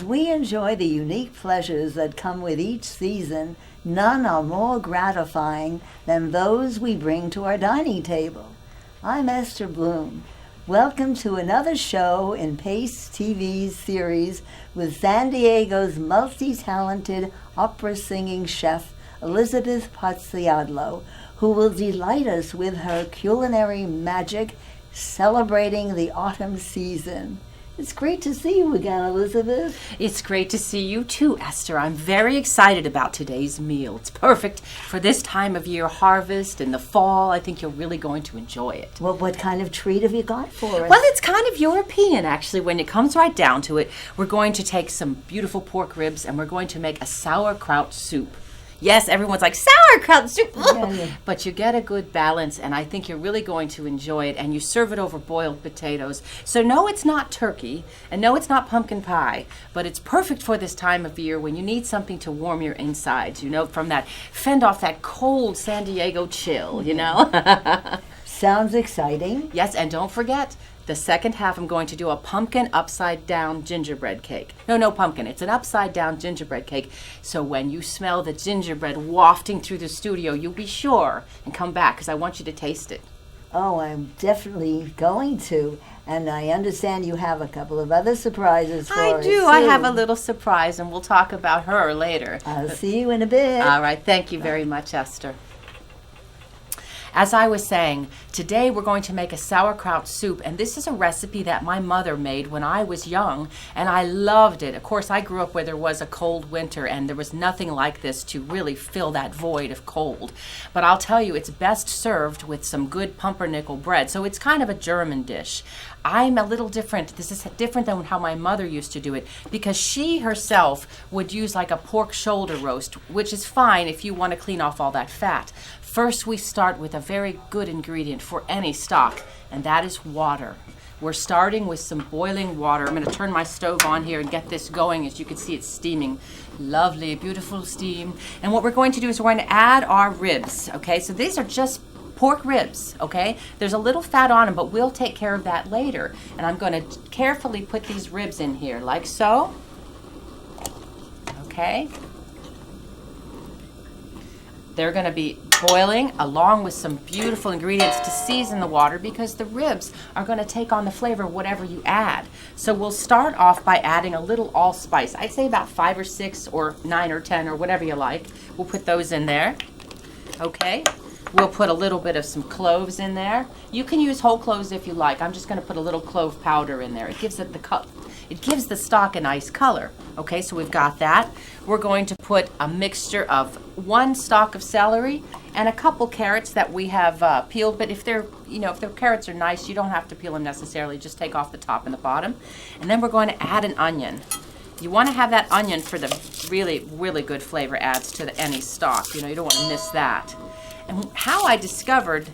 we enjoy the unique pleasures that come with each season, none are more gratifying than those we bring to our dining table. I'm Esther Bloom. Welcome to another show in Pace TV's series with San Diego's multi-talented opera-singing chef, Elizabeth Podsiadlo, who will delight us with her culinary magic celebrating the autumn season. It's great to see you again, Elizabeth. It's great to see you too, Esther. I'm very excited about today's meal. It's perfect for this time of year, harvest and the fall. I think you're really going to enjoy it. Well, what kind of treat have you got for us? Well, it's kind of European, actually. When it comes right down to it, we're going to take some beautiful pork ribs and we're going to make a sauerkraut soup. Yes, everyone's like, sauerkraut soup, Yeah. but you get a good balance, and I think you're really going to enjoy it, and you serve it over boiled potatoes. So no, it's not turkey, and no, it's not pumpkin pie, but it's perfect for this time of year when you need something to warm your insides, from that, fend off that cold San Diego chill, Sounds exciting. Yes, and don't forget, the second half, I'm going to do a pumpkin upside-down gingerbread cake. No pumpkin. It's an upside-down gingerbread cake. So when you smell the gingerbread wafting through the studio, you'll be sure and come back because I want you to taste it. Oh, I'm definitely going to. And I understand you have a couple of other surprises for us. I do. I have a little surprise, and we'll talk about her later. I'll see you in a bit. All right. Thank you very much, Esther. As I was saying, today we're going to make a sauerkraut soup, and this is a recipe that my mother made when I was young, and I loved it. Of course, I grew up where there was a cold winter, and there was nothing like this to really fill that void of cold. But I'll tell you, it's best served with some good pumpernickel bread, so it's kind of a German dish. I'm a little different. This is different than how my mother used to do it, because she herself would use like a pork shoulder roast, which is fine if you want to clean off all that fat. First, we start with a very good ingredient for any stock, and that is water. We're starting with some boiling water. I'm going to turn my stove on here and get this going. As you can see, it's steaming. Lovely, beautiful steam. And what we're going to do is we're going to add our ribs, okay? So these are just pork ribs, okay? There's a little fat on them, but we'll take care of that later. And I'm going to carefully put these ribs in here, like so. Okay? They're going to be boiling along with some beautiful ingredients to season the water because the ribs are going to take on the flavor of whatever you add. So we'll start off by adding a little allspice. I'd say about 5 or 6 or 9 or 10 or whatever you like. We'll put those in there. Okay. We'll put a little bit of some cloves in there. You can use whole cloves if you like. I'm just going to put a little clove powder in there. It gives it it gives the stock a nice color. Okay, so we've got that. We're going to put a mixture of 1 stalk of celery and a couple carrots that we have peeled. But if if the carrots are nice, you don't have to peel them necessarily. Just take off the top and the bottom. And then we're going to add an onion. You want to have that onion for the really, really good flavor adds to any stock. You don't want to miss that. And how I discovered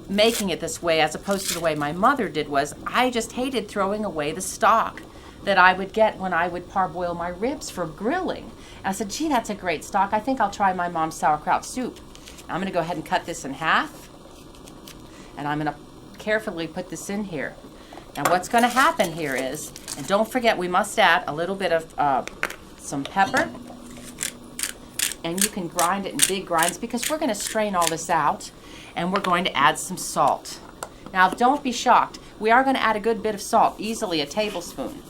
making it this way as opposed to the way my mother did was I just hated throwing away the stock that I would get when I would parboil my ribs for grilling. And I said, gee, that's a great stock. I think I'll try my mom's sauerkraut soup. I'm going to go ahead and cut this in half. And I'm going to carefully put this in here. Now what's going to happen here is, and don't forget we must add a little bit of some pepper. And you can grind it in big grinds because we're going to strain all this out. And we're going to add some salt. Now don't be shocked. We are going to add a good bit of salt, easily a tablespoon.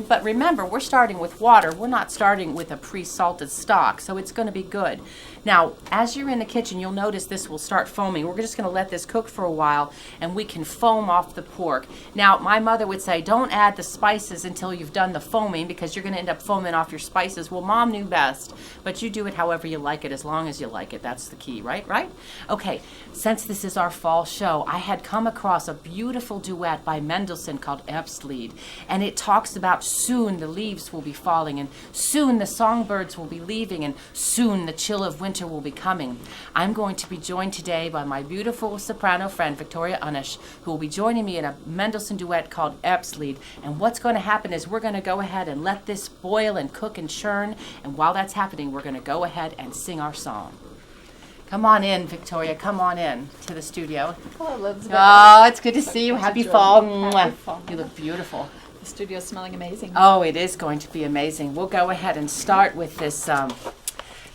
But remember, we're starting with water. We're not starting with a pre-salted stock, so it's going to be good. Now, as you're in the kitchen, you'll notice this will start foaming. We're just going to let this cook for a while, and we can foam off the pork. Now, my mother would say, don't add the spices until you've done the foaming, because you're going to end up foaming off your spices. Well, Mom knew best, but you do it however you like it, as long as you like it. That's the key, right? Okay, since this is our fall show, I had come across a beautiful duet by Mendelssohn called Herbstlied, and it talks about soon the leaves will be falling, and soon the songbirds will be leaving, and soon the chill of winter will be coming. I'm going to be joined today by my beautiful soprano friend, Victoria Unish, who will be joining me in a Mendelssohn duet called Herbstlied. And what's going to happen is we're going to go ahead and let this boil and cook and churn, and while that's happening, we're going to go ahead and sing our song. Come on in, Victoria. Come on in to the studio. Hello, Elizabeth. Oh, it's good to see you. Happy fall. Happy fall. You look beautiful. The studio smelling amazing. Oh, it is going to be amazing. We'll go ahead and start with this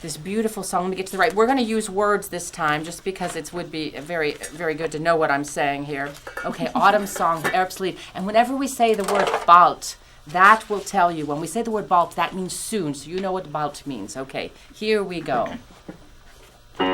this beautiful song. Let me get to the right. We're going to use words this time just because it would be very, very good to know what I'm saying here. Okay, Autumn Song, Erps Lied. And whenever we say the word bald, that will tell you. When we say the word bald, that means soon. So you know what bald means. Okay, here we go. Ach,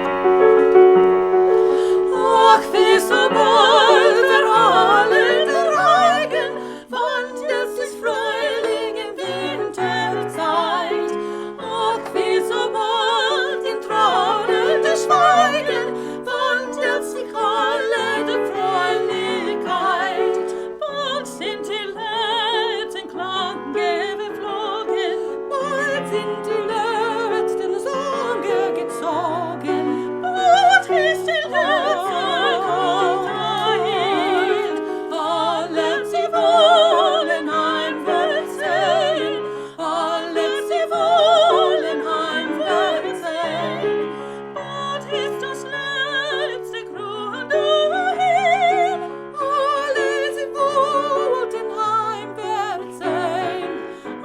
wie so bald verhallen der Regen, wandelt sich Frühling in Winterzeit. Ach, wie so bald in trauernde Schweigen, wandelt sich alle der Fröhlichkeit. Bald sind die letzten Klänge verflogen, bald sind die letzten Sorge gezogen. Bald ist die letzte Zeit, alle sie wollen heimwärts sehen, alle sie wollen heimwärts sehen. Bald ist das letzte Grund dahin, alle sie wollten heimwärts sehen.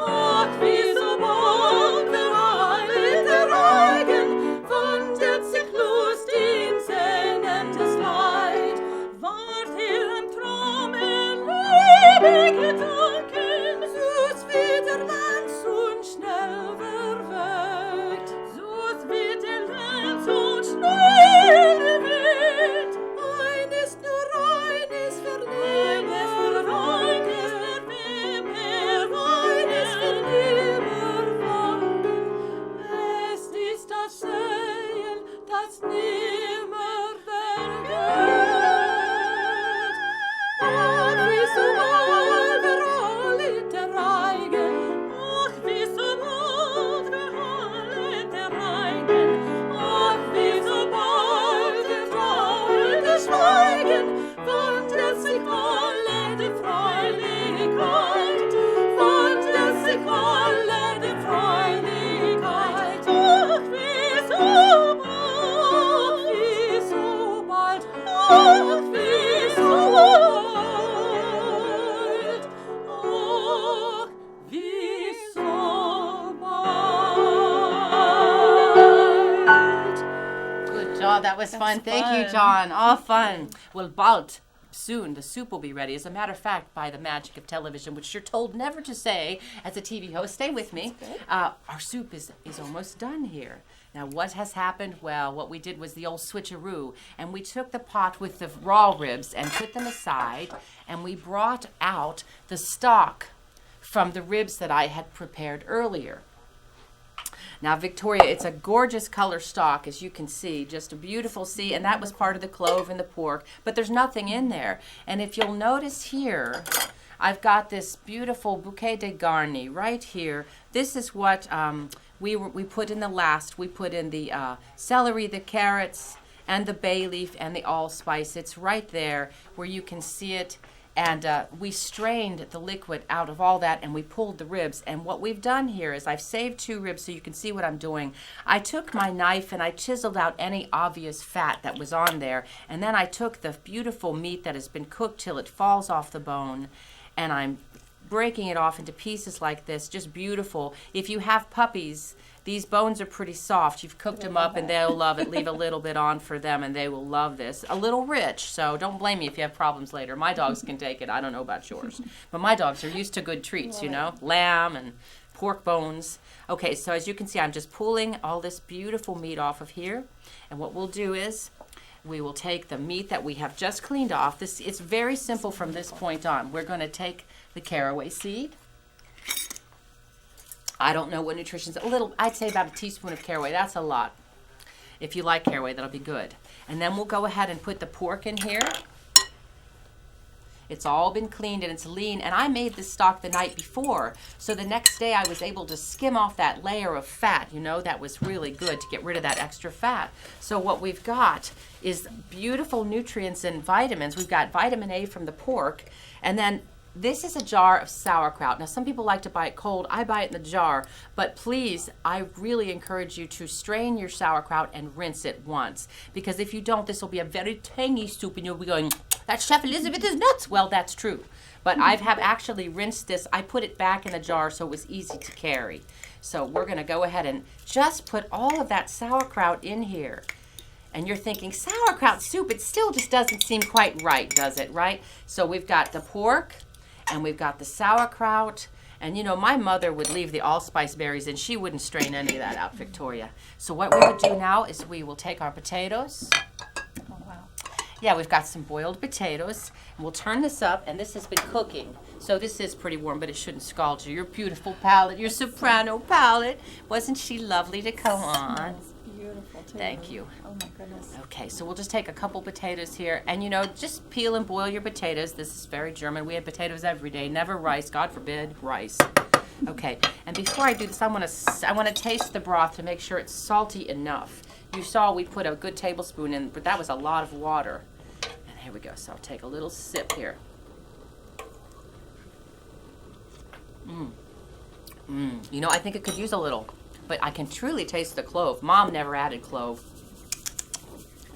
Ach, wie so bald verheilt der Regen, wandelt sich Lust in sehnendes Leid. Wart ihr am Traumen, liebe Gedanken, süß wie der Lenz und schnell verweht. Süß wie der Lenz und schnell verweht. Eines nur eines vernehmen, eines vernehmen. Es ist das Sehen, das nimmer vergeht. Ach, wie so bald verhallet der Regen, ach, wie so bald verhallet der Regen, ach, wie so bald verhallet der Schweigen, wandelt sich alle die Freudigkeit, wandelt sich alle die Freudigkeit. Ach, wie so bald, wie so bald, ach, wie so bald, ach, wie so bald. Good job. That was fun. Thank you, fun. John. All fun. Well, bald. Soon the soup will be ready. As a matter of fact, by the magic of television, which you're told never to say as a TV host, stay with me. Our soup is almost done here. Now, what has happened? Well, what we did was the old switcheroo, and we took the pot with the raw ribs and put them aside, and we brought out the stock from the ribs that I had prepared earlier. Now, Victoria, it's a gorgeous color stock, as you can see, just a beautiful sea, and that was part of the clove and the pork, but there's nothing in there. And if you'll notice here, I've got this beautiful bouquet de garni right here. This is what we put in the last. We put in the celery, the carrots, and the bay leaf, and the allspice. It's right there where you can see it. And we strained the liquid out of all that, and we pulled the ribs. And what we've done here is I've saved 2 ribs so you can see what I'm doing. I took my knife and I chiseled out any obvious fat that was on there. And then I took the beautiful meat that has been cooked till it falls off the bone, and I'm breaking it off into pieces like this, just beautiful. If you have puppies, these bones are pretty soft. You've cooked them up and they'll love it. Leave a little bit on for them and they will love this. A little rich, so don't blame me if you have problems later. My dogs can take it. I don't know about yours. But my dogs are used to good treats, you know, lamb and pork bones. Okay, so as you can see, I'm just pulling all this beautiful meat off of here. And what we'll do is we will take the meat that we have just cleaned off. It's very simple from this point on. We're going to take the caraway seed. I don't know what nutrition's a little. I'd say about a teaspoon of caraway. That's a lot. If you like caraway, that'll be good. And then we'll go ahead and put the pork in here. It's all been cleaned and it's lean. And I made this stock the night before, so the next day I was able to skim off that layer of fat. You know, that was really good to get rid of that extra fat. So what we've got is beautiful nutrients and vitamins. We've got vitamin A from the pork, and then this is a jar of sauerkraut. Now, some people like to buy it cold. I buy it in the jar. But please, I really encourage you to strain your sauerkraut and rinse it once. Because if you don't, this will be a very tangy soup and you'll be going that Chef Elizabeth is nuts. Well, that's true. But I have actually rinsed this. I put it back in the jar so it was easy to carry. So we're going to go ahead and just put all of that sauerkraut in here. And you're thinking, sauerkraut soup, it still just doesn't seem quite right, does it, right? So we've got the pork, and we've got the sauerkraut. And, you know, my mother would leave the allspice berries, and she wouldn't strain any of that out, Victoria. So what we would do now is we will take our potatoes. Oh, wow. Yeah, we've got some boiled potatoes. And we'll turn this up, and this has been cooking. So this is pretty warm, but it shouldn't scald you. Your beautiful palate, your soprano palate. Wasn't she lovely to come on? It's beautiful, too. Thank you. Oh, my goodness. Okay, so we'll just take a couple potatoes here. And, you know, just peel and boil your potatoes. This is very German. We have potatoes every day, never rice. God forbid, rice. Okay, and before I do this, I want to taste the broth to make sure it's salty enough. You saw we put a good tablespoon in, but that was a lot of water. And here we go. So I'll take a little sip here. You know, I think it could use a little, but I can truly taste the clove. Mom never added clove.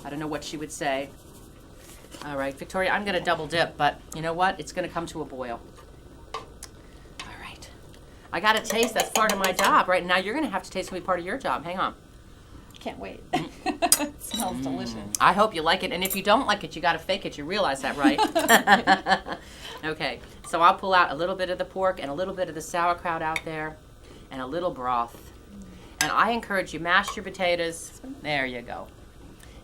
I don't know what she would say. All right, Victoria, I'm going to double dip, but you know what? It's going to come to a boil. All right. I got to taste. That's part of my job. Right now, you're going to have to taste. It's going to be part of your job. Hang on. Can't wait. It smells delicious. I hope you like it. And if you don't like it, you got to fake it. You realize that, right? Okay. So I'll pull out a little bit of the pork and a little bit of the sauerkraut out there and a little broth. And I encourage you, mash your potatoes. There you go.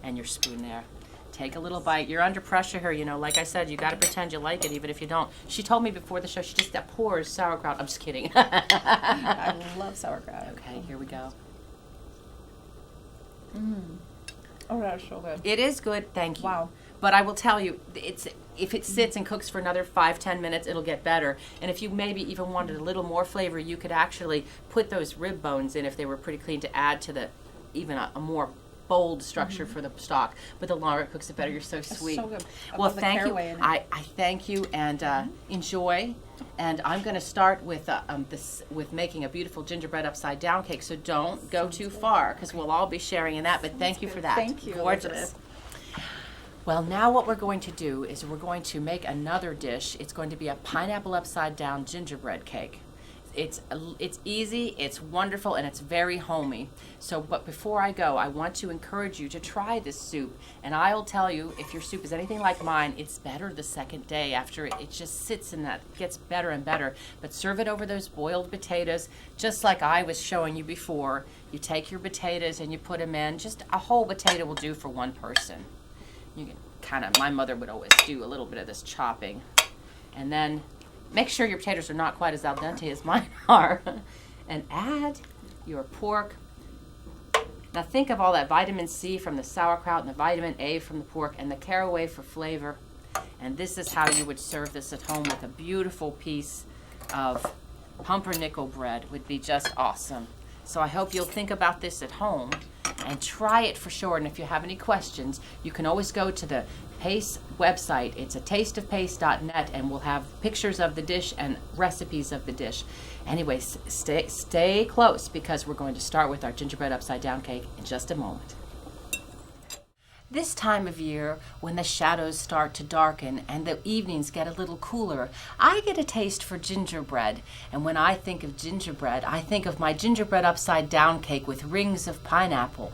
And your spoon there. Take a little bite. You're under pressure here, you know. Like I said, you got to pretend you like it, even if you don't. She told me before the show, she just pours sauerkraut. I'm just kidding. I love sauerkraut. Okay, here we go. Oh, that's so good. It is good, thank you. Wow. But I will tell you, if it sits and cooks for another 5-10 minutes, it'll get better. And if you maybe even wanted a little more flavor, you could actually put those rib bones in if they were pretty clean to add to the even a more bold structure for the stock. But the longer it cooks, the better. You're so sweet. so good. I Well, love the thank you. caraway in it. I thank you and enjoy. And I'm going to start with with making a beautiful gingerbread upside down cake. So don't go too far because we'll all be sharing in that. But thank you for that. Thank you, Gorgeous. Elizabeth. Well, now what we're going to do is we're going to make another dish. It's going to be a pineapple upside down gingerbread cake. It's easy, it's wonderful, and it's very homey. So, but before I go, I want to encourage you to try this soup. And I'll tell you, if your soup is anything like mine, it's better the second day after it just sits in that, gets better and better. But serve it over those boiled potatoes, just like I was showing you before. You take your potatoes and you put them in. Just a whole potato will do for one person. You can kind of, my mother would always do a little bit of this chopping. And then make sure your potatoes are not quite as al dente as mine are. And add your pork. Now think of all that vitamin C from the sauerkraut and the vitamin A from the pork and the caraway for flavor. And this is how you would serve this at home with a beautiful piece of pumpernickel bread. Would be just awesome. So I hope you'll think about this at home and try it for sure. And if you have any questions, you can always go to the Pace website. It's a tasteofpace.net, and we'll have pictures of the dish and recipes of the dish. Anyways, stay close because we're going to start with our gingerbread upside down cake in just a moment. This time of year, when the shadows start to darken and the evenings get a little cooler, I get a taste for gingerbread. And when I think of gingerbread, I think of my gingerbread upside down cake with rings of pineapple.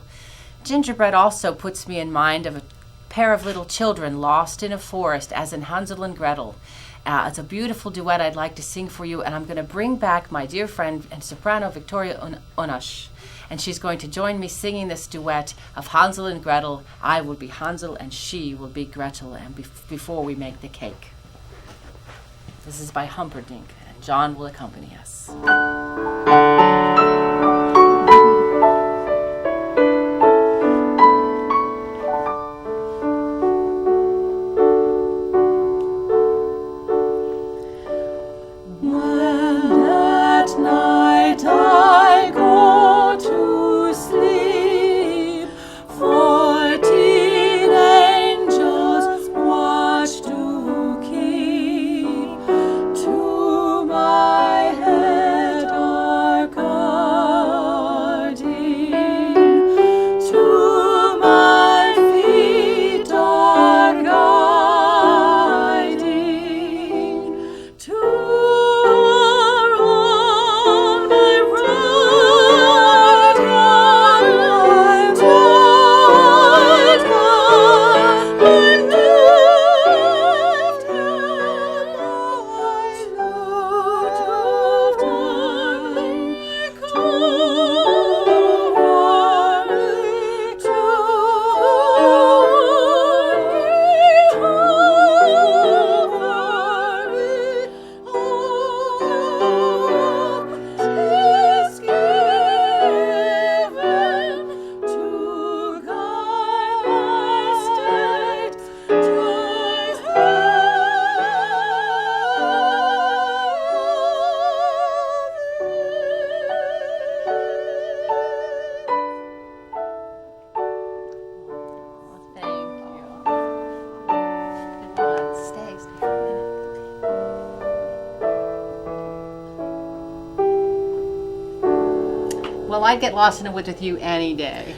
Gingerbread also puts me in mind of a pair of little children lost in a forest, as in Hansel and Gretel. It's a beautiful duet I'd like to sing for you, and I'm going to bring back my dear friend and soprano Victoria Unash. And she's going to join me singing this duet of Hansel and Gretel. I will be Hansel and she will be Gretel, and before we make the cake. This is by Humperdinck, and John will accompany us. To my head are I'd get lost in the woods with you any day.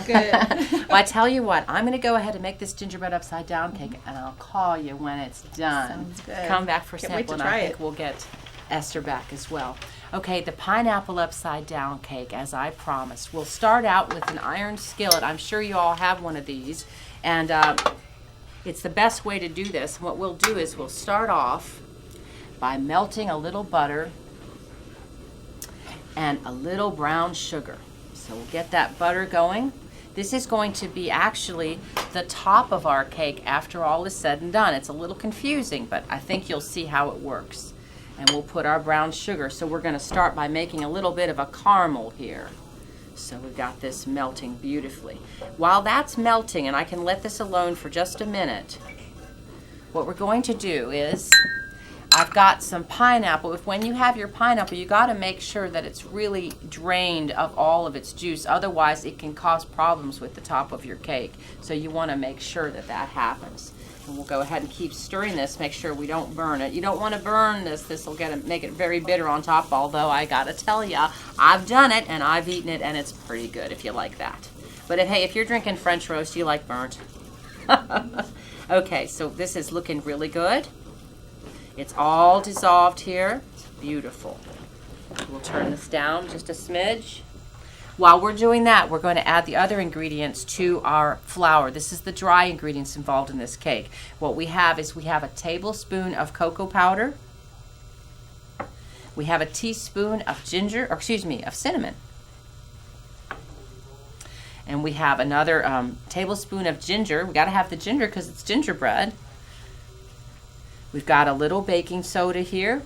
Good. Well, I tell you what, I'm going to go ahead and make this gingerbread upside down cake, and I'll call you when it's done. Sounds good. Come back for a Can't wait sample, to and I try think it. we'll get Esther back as well. Okay, the pineapple upside down cake, as I promised. We'll start out with an iron skillet. I'm sure you all have one of these, and it's the best way to do this. What we'll do is we'll start off by melting a little butter and a little brown sugar. So we'll get that butter going. This is going to be actually the top of our cake after all is said and done. It's a little confusing, but I think you'll see how it works. And we'll put our brown sugar. So we're going to start by making a little bit of a caramel here. So we've got this melting beautifully. While that's melting, and I can let this alone for just a minute, what we're going to do is, I've got some pineapple. When you have your pineapple, you got to make sure that it's really drained of all of its juice. Otherwise, it can cause problems with the top of your cake. So you want to make sure that that happens. And we'll go ahead and keep stirring this, make sure we don't burn it. You don't want to burn this. This will make it very bitter on top, although I got to tell you, I've done it and I've eaten it, and it's pretty good if you like that. But hey, if you're drinking French roast, you like burnt. Okay, so this is looking really good. It's all dissolved here. It's beautiful. We'll turn this down just a smidge. While we're doing that, we're going to add the other ingredients to our flour. This is the dry ingredients involved in this cake. What we have is we have a tablespoon of cocoa powder. We have a teaspoon of of cinnamon. And we have another tablespoon of ginger. We got to have the ginger because it's gingerbread. We've got a little baking soda here.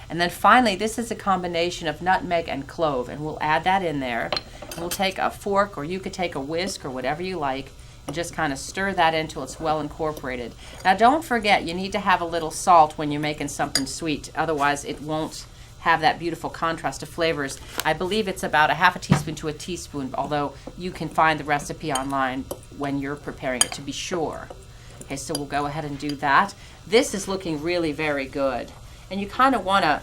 And then finally, this is a combination of nutmeg and clove, and we'll add that in there. And we'll take a fork, or you could take a whisk or whatever you like, and just kind of stir that until it's well incorporated. Now don't forget, you need to have a little salt when you're making something sweet, otherwise it won't have that beautiful contrast of flavors. I believe it's about a half a teaspoon to a teaspoon, although you can find the recipe online when you're preparing it to be sure. Okay, so we'll go ahead and do that. This is looking really very good. And you kind of want to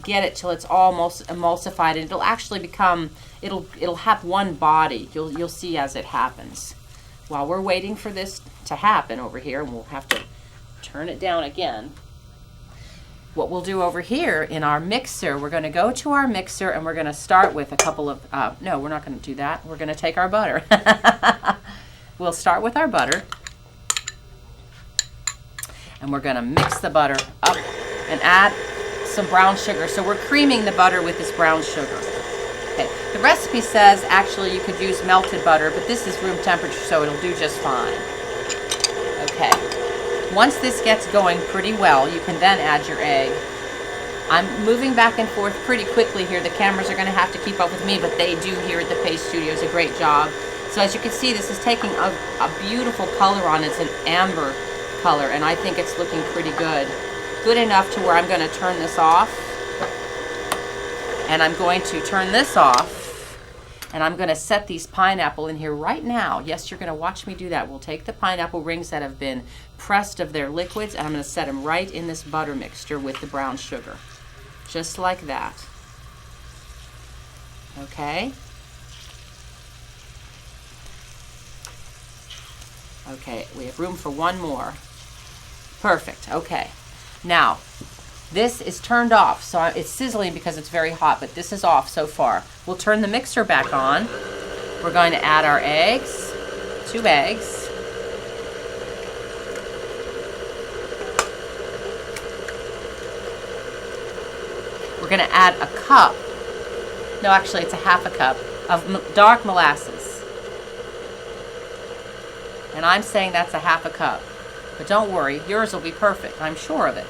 get it till it's almost emulsified, and it'll actually become, it'll have one body. You'll see as it happens. While we're waiting for this to happen over here, and we'll have to turn it down again. What we'll do over here in our mixer, we're going to go to our mixer and we're going to start with a couple of, no, we're not going to do that. We're going to take our butter. We'll start with our butter. And we're going to mix the butter up and add some brown sugar. So we're creaming the butter with this brown sugar. Okay. The recipe says actually you could use melted butter, but this is room temperature, so it'll do just fine. Okay. Once this gets going pretty well, you can then add your egg. I'm moving back and forth pretty quickly here. The cameras are going to have to keep up with me, but they do here at the Pace Studios a great job. So as you can see, this is taking a beautiful color on it. It's an amber color, and I think it's looking pretty good. Good enough to where I'm going to turn this off. And I'm going to turn this off. And I'm going to set these pineapple in here right now. Yes, you're going to watch me do that. We'll take the pineapple rings that have been pressed of their liquids, and I'm going to set them right in this butter mixture with the brown sugar. Just like that. Okay. Okay, we have room for one more. Perfect. Okay. Now, this is turned off, so it's sizzling because it's very hot, but this is off so far. We'll turn the mixer back on. We're going to add our eggs, 2 eggs. We're going to add a cup, no, actually it's a half a cup, of dark molasses. And I'm saying that's a half a cup. But don't worry, yours will be perfect. I'm sure of it.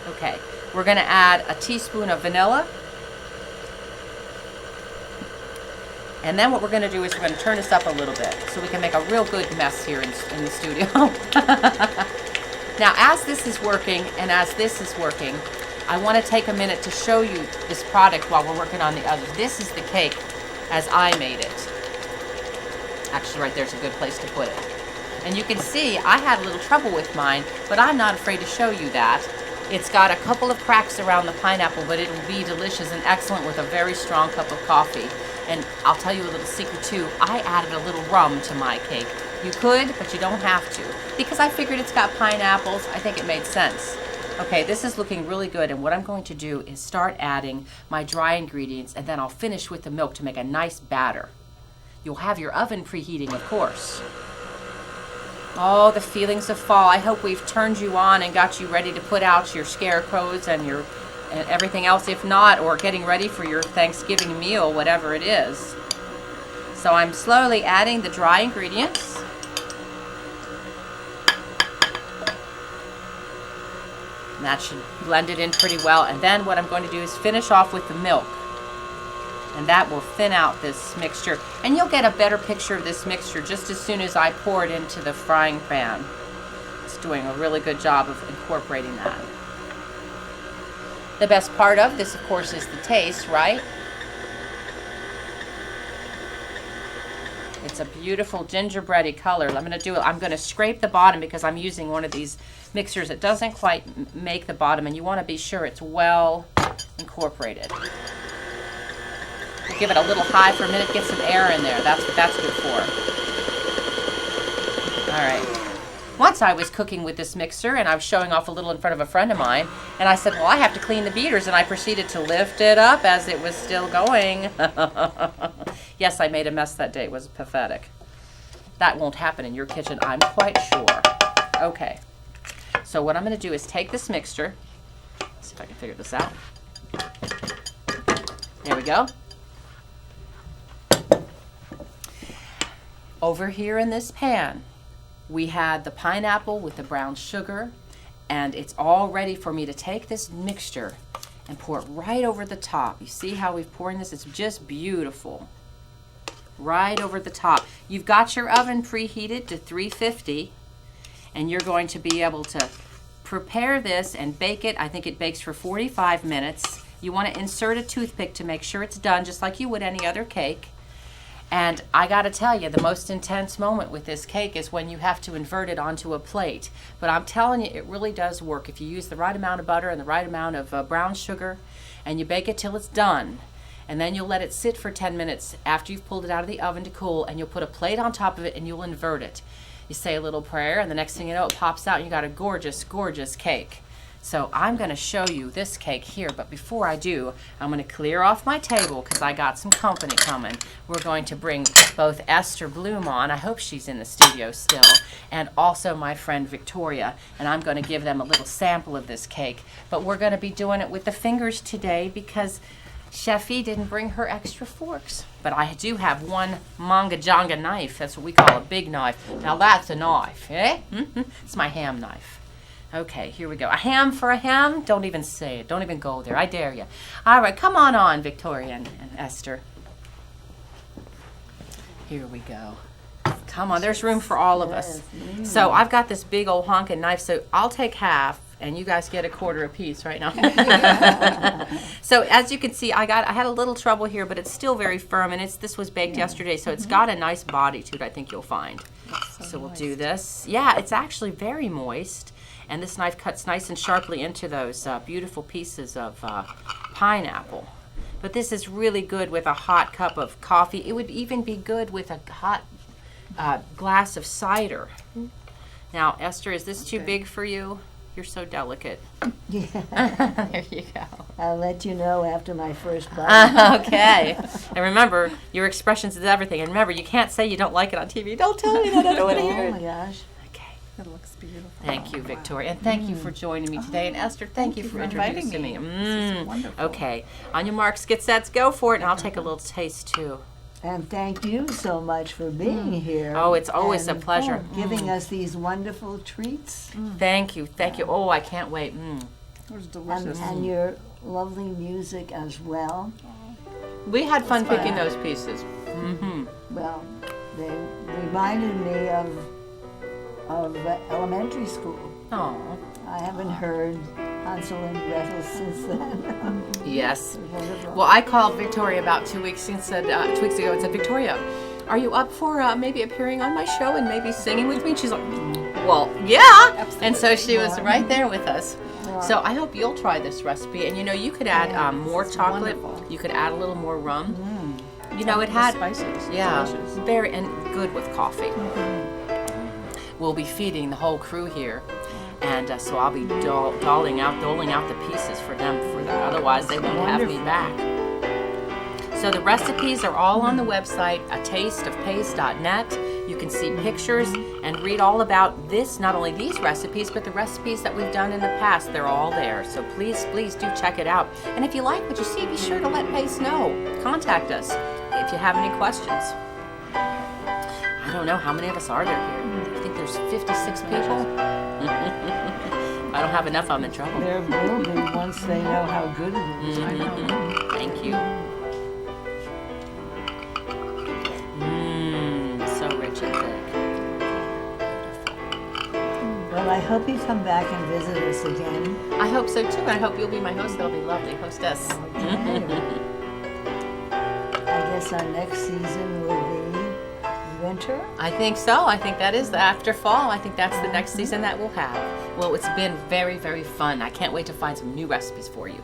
Okay, we're going to add a teaspoon of vanilla. And then what we're going to do is we're going to turn this up a little bit so we can make a real good mess here in the studio. Now, as this is working and as this is working, I want to take a minute to show you this product while we're working on the others. This is the cake as I made it. Actually, right there's a good place to put it. And you can see I had a little trouble with mine, but I'm not afraid to show you that. It's got a couple of cracks around the pineapple, but it will be delicious and excellent with a very strong cup of coffee. And I'll tell you a little secret too. I added a little rum to my cake. You could, but you don't have to. Because I figured it's got pineapples, I think it made sense. Okay, this is looking really good, and what I'm going to do is start adding my dry ingredients, and then I'll finish with the milk to make a nice batter. You'll have your oven preheating, of course. Oh, the feelings of fall. I hope we've turned you on and got you ready to put out your scarecrows and everything else, if not, or getting ready for your Thanksgiving meal, whatever it is. So I'm slowly adding the dry ingredients. And that should blend it in pretty well. And then what I'm going to do is finish off with the milk. And that will thin out this mixture. And you'll get a better picture of this mixture just as soon as I pour it into the frying pan. It's doing a really good job of incorporating that. The best part of this, of course, is the taste, right? It's a beautiful gingerbready color. I'm going to scrape the bottom because I'm using one of these mixers that doesn't quite make the bottom, and you want to be sure it's well incorporated. Give it a little high for a minute, get some air in there. That's what that's good for. All right. Once I was cooking with this mixer, and I was showing off a little in front of a friend of mine, and I said, well, I have to clean the beaters, and I proceeded to lift it up as it was still going. Yes, I made a mess that day. It was pathetic. That won't happen in your kitchen, I'm quite sure. Okay. So what I'm going to do is take this mixture. Let's see if I can figure this out. There we go. Over here in this pan, we had the pineapple with the brown sugar, and it's all ready for me to take this mixture and pour it right over the top. You see how we've poured this? It's just beautiful. Right over the top. You've got your oven preheated to 350, and you're going to be able to prepare this and bake it. I think it bakes for 45 minutes. You want to insert a toothpick to make sure it's done, just like you would any other cake. And I got to tell you, the most intense moment with this cake is when you have to invert it onto a plate. But I'm telling you, it really does work. If you use the right amount of butter and the right amount of brown sugar, and you bake it till it's done, and then you'll let it sit for 10 minutes after you've pulled it out of the oven to cool, and you'll put a plate on top of it, and you'll invert it. You say a little prayer, and the next thing you know, it pops out, and you got a gorgeous, gorgeous cake. So I'm going to show you this cake here, but before I do, I'm going to clear off my table because I got some company coming. We're going to bring both Esther Bloom on, I hope she's in the studio still, and also my friend Victoria, and I'm going to give them a little sample of this cake. But we're going to be doing it with the fingers today because Chefie didn't bring her extra forks. But I do have one manga jonga knife. That's what we call a big knife. Now that's a knife, eh? It's my ham knife. Okay, here we go. A ham for a ham? Don't even say it. Don't even go there. I dare you. All right, come on, Victoria and Esther. Here we go. Come on, there's room for all of us. So I've got this big old honking knife, so I'll take half, and you guys get a quarter apiece right now. So as you can see, I had a little trouble here, but it's still very firm, and this was baked yesterday, so it's got a nice body to it, I think you'll find. So we'll do this. Yeah, it's actually very moist. And this knife cuts nice and sharply into those beautiful pieces of pineapple. But this is really good with a hot cup of coffee. It would even be good with a hot glass of cider. Now, Esther, is this too big for you? You're so delicate. Yeah. There you go. I'll let you know after my first bite. Okay. And remember, your expressions is everything. And remember, you can't say you don't like it on TV. Don't tell me that. I don't want to hear Oh it. my gosh. It looks beautiful. Thank you, Victoria. And thank you for joining me today. And Esther, thank you for inviting introducing me. This is wonderful. Okay. On your marks, get sets, go for it. And I'll take a little taste, too. And thank you so much for being here. Oh, it's always a and pleasure. Giving us these wonderful treats. Thank you. Thank you. Oh, I can't wait. It was delicious. And your lovely music as well. We had fun picking those pieces. Well, they reminded me of elementary school. Oh, I haven't heard Hansel and Gretel since then. yes. Wonderful. Well, I called Victoria about 2 weeks ago and said, Victoria, are you up for maybe appearing on my show and maybe singing with me? And she's like, well, yeah. Absolutely. And so she was right there with us. So I hope you'll try this recipe. And you know, you could add more chocolate. wonderful. You could add a little more rum. You know, it The had spices. yeah, Delicious. very and good with coffee. We'll be feeding the whole crew here, and so I'll be doling out the pieces for them. Otherwise, they won't have me back. So the recipes are all on the website, atasteofpace.net. You can see pictures and read all about this, not only these recipes, but the recipes that we've done in the past. They're all there. So please do check it out. And if you like what you see, be sure to let Pace know. Contact us if you have any questions. I don't know, how many of us are there here? I think there's 56 people. If I don't have enough, I'm in trouble. There will be once they know how good it is. I know. Thank you. So rich and thick. Well, I hope you come back and visit us again. I hope so too, and I hope you'll be my host. That'll be lovely. Hostess. Okay. I guess our next season will be winter. I think so. I think that is after fall. I think that's the next season that we'll have. Well, it's been very, very fun. I can't wait to find some new recipes for you.